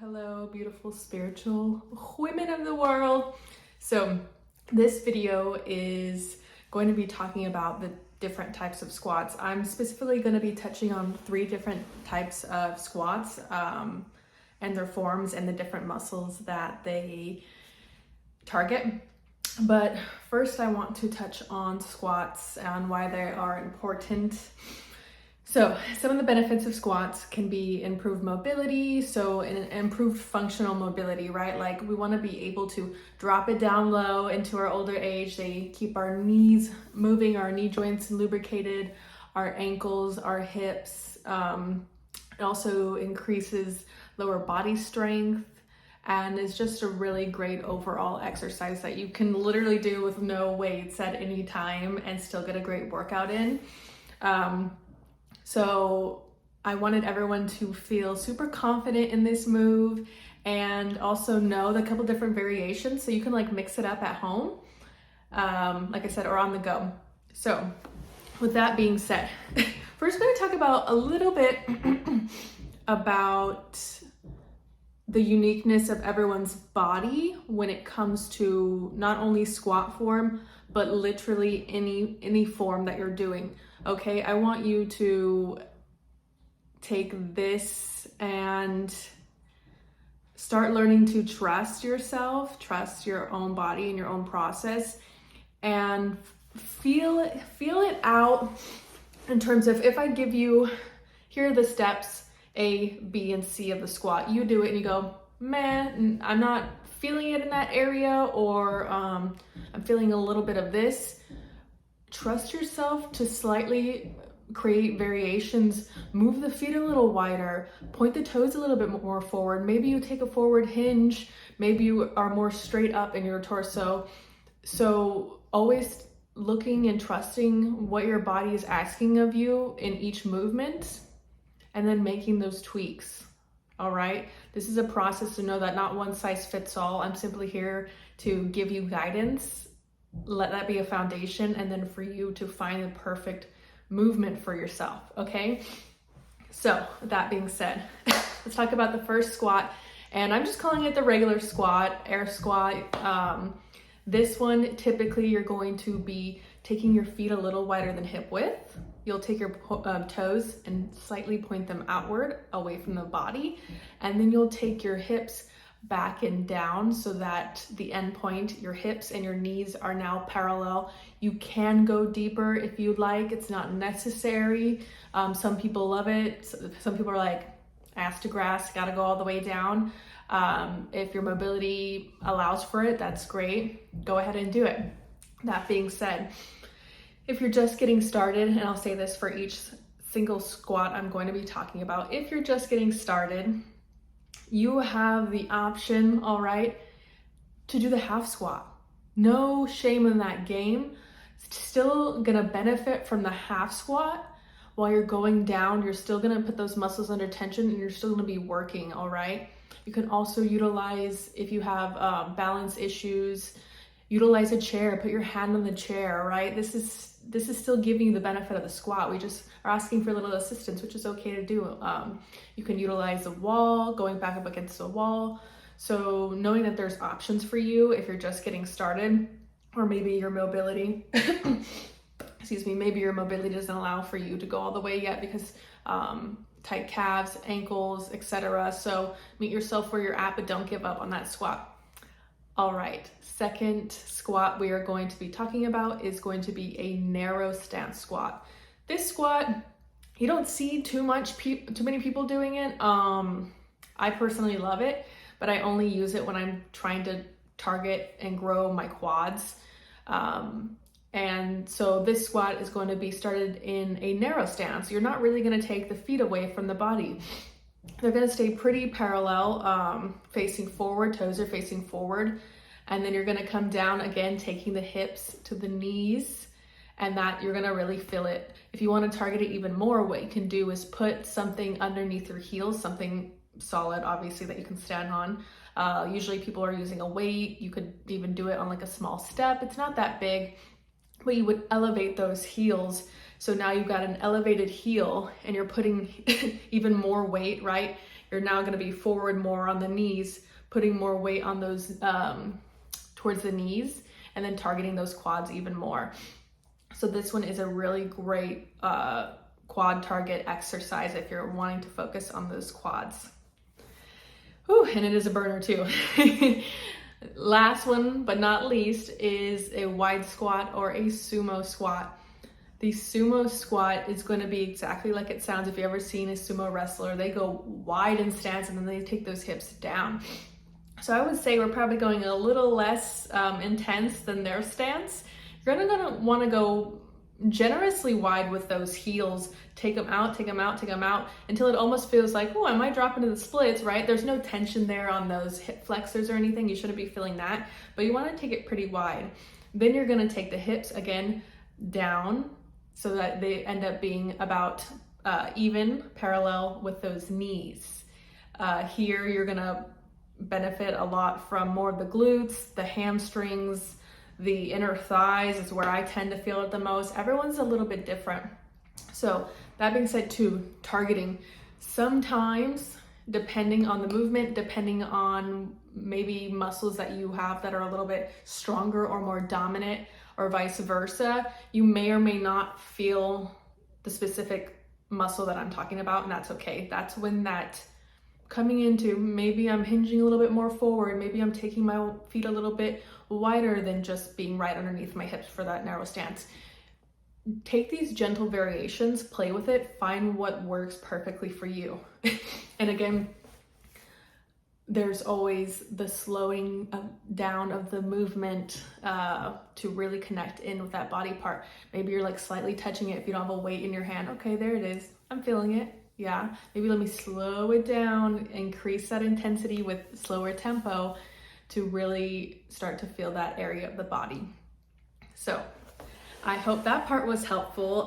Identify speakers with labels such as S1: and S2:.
S1: Hello, beautiful spiritual women of the world. So this video is going to be talking about the different types of squats. I'm specifically going to be touching on 3 different types of squats and their forms and the different muscles that they target. But first I want to touch on squats and why they are important. So some of the benefits of squats can be improved mobility, so improved functional mobility, right? Like we want to be able to drop it down low into our older age. They keep our knees moving, our knee joints lubricated, our ankles, our hips. It also increases lower body strength and is just a really great overall exercise that you can literally do with no weights at any time and still get a great workout in. So I wanted everyone to feel super confident in this move and also know the couple different variations so you can like mix it up at home, like I said, or on the go. So with that being said, first we're going to talk about a little bit about the uniqueness of everyone's body when it comes to not only squat form, but literally any form that you're doing. Okay, I want you to take this and start learning to trust yourself, trust your own body and your own process, and feel it out in terms of, if I give you, here are the steps A, B, and C of the squat. You do it and you go, man, I'm not feeling it in that area, or I'm feeling a little bit of this. Trust yourself to slightly create variations, move the feet a little wider, point the toes a little bit more forward. Maybe you take a forward hinge, maybe you are more straight up in your torso. So always looking and trusting what your body is asking of you in each movement, and then making those tweaks. All right, this is a process to know that not one size fits all. I'm simply here to give you guidance. Let that be a foundation, and then for you to find the perfect movement for yourself. Okay, so with that being said, let's talk about the first squat, and I'm just calling it the regular squat, air squat. This one, typically you're going to be taking your feet a little wider than hip width. You'll take your toes and slightly point them outward away from the body, and then you'll take your hips back and down so that the end point, your hips and your knees, are now parallel. You can go deeper if you'd like. It's not necessary. Some people love it. Some people are like, ass to grass, gotta go all the way down. If your mobility allows for it, that's great. Go ahead and do it. That being said, if you're just getting started, and I'll say this for each single squat I'm going to be talking about, if you're just getting started, you have the option, all right, to do the half squat. No shame in that game. Still gonna benefit from the half squat. While you're going down, you're still gonna put those muscles under tension and you're still gonna be working, all right? You can also utilize, if you have balance issues, utilize a chair, put your hand on the chair, right? This is still giving you the benefit of the squat. We just are asking for a little assistance, which is okay to do. You can utilize a wall, going back up against a wall. So knowing that there's options for you if you're just getting started, or maybe your mobility, excuse me, maybe your mobility doesn't allow for you to go all the way yet because tight calves, ankles, etc. So meet yourself where you're at, but don't give up on that squat. All right, second squat we are going to be talking about is going to be a narrow stance squat. This squat, you don't see too many people doing it. I personally love it, but I only use it when I'm trying to target and grow my quads. And so this squat is going to be started in a narrow stance. You're not really going to take the feet away from the body. They're going to stay pretty parallel, facing forward, toes are facing forward. And then you're going to come down again, taking the hips to the knees, and that you're going to really feel it. If you want to target it even more, what you can do is put something underneath your heels, something solid, obviously, that you can stand on. Usually people are using a weight. You could even do it on like a small step. It's not that big, but you would elevate those heels. So now you've got an elevated heel and you're putting even more weight, right? You're now going to be forward more on the knees, putting more weight on those towards the knees, and then targeting those quads even more. So this one is a really great quad target exercise if you're wanting to focus on those quads. Ooh, and it is a burner too. Last one, but not least, is a wide squat or a sumo squat. The sumo squat is going to be exactly like it sounds. If you've ever seen a sumo wrestler, they go wide in stance and then they take those hips down. So I would say we're probably going a little less intense than their stance. You're gonna want to go generously wide with those heels. Take them out, take them out, take them out until it almost feels like, oh, I might drop into the splits, right? There's no tension there on those hip flexors or anything. You shouldn't be feeling that, but you want to take it pretty wide. Then you're going to take the hips again down so that they end up being about even parallel with those knees. Here you're going to benefit a lot from more of the glutes, the hamstrings, the inner thighs is where I tend to feel it the most. Everyone's a little bit different. So that being said too, targeting. Sometimes, depending on the movement, depending on maybe muscles that you have that are a little bit stronger or more dominant or vice versa, you may or may not feel the specific muscle that I'm talking about, and that's okay. That's when that coming into, maybe I'm hinging a little bit more forward, maybe I'm taking my feet a little bit wider than just being right underneath my hips for that narrow stance. Take these gentle variations, play with it, find what works perfectly for you. And again, there's always the slowing down of the movement to really connect in with that body part. Maybe you're like slightly touching it if you don't have a weight in your hand. Okay, there it is. I'm feeling it. Yeah, maybe let me slow it down, increase that intensity with slower tempo to really start to feel that area of the body. So I hope that part was helpful.